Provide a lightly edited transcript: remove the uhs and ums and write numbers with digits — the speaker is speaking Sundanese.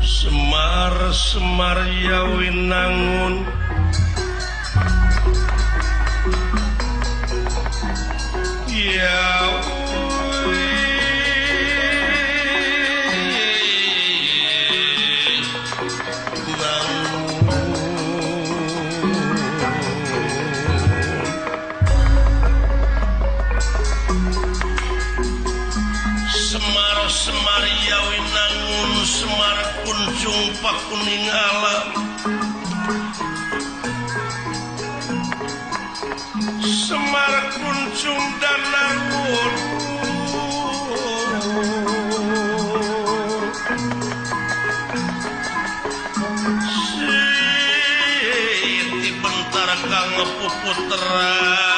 Semar Yawinangun Semar Yawinangun Semar kunjung pakuning alam Semar kunjung danangun Siti bentar kang puputra